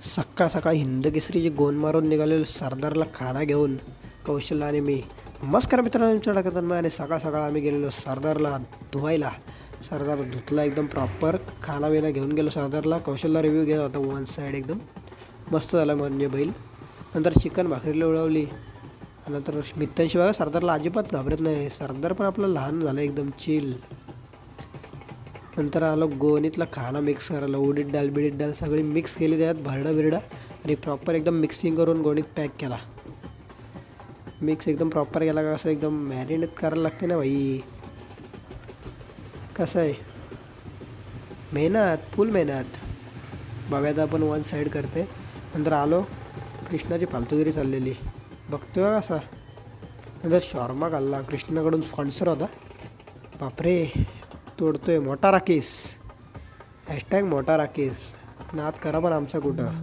सकाळ सकाळी हिंद केसरीची गोन मारून निघालेलो सरदारला खाना घेऊन कौशल्य आणि मी. नमस्कार मित्रांनो, तुमच्या आणि सकाळ सकाळ आम्ही गेलेलो सरदारला धुवायला. सरदार धुतला एकदम प्रॉपर. खाना बिना घेऊन गेलो सरदारला. कौशल्यला रिव्ह्यू घेत होता वन साईड एकदम मस्त झाला म्हणजे बैल. नंतर चिकन भाकरीला उडवली. नंतर मित्रांशी बघा सरदारला अजिबात घाबरत नाही. सरदार पण आपलं लहान झालं एकदम चिल. नंतर आलो गोणीतला खाना मिक्स करायला. उडीद डाळ बिडीद डाळ सगळी मिक्स केली, त्यात भरडा बिरडा आणि प्रॉपर एकदम मिक्सिंग करून गोणीत पॅक केला. मिक्स एकदम प्रॉपर केला का असं एकदम मॅरिनेट करायला लागते ना भाई. कसं आहे मेहनत, फुल मेहनत. बाब्याचा पण वन साईड करते. नंतर आलो, कृष्णाची फालतूगिरी चाललेली बघतोय का कसा. नंतर शॉर्मा खाल्ला, कृष्णाकडून स्पॉन्सर होता. बापरे, तोडतोय मोठा राकेश. हॅशटॅग मोठा राकेश. नाद करा पण आमचा कुठं.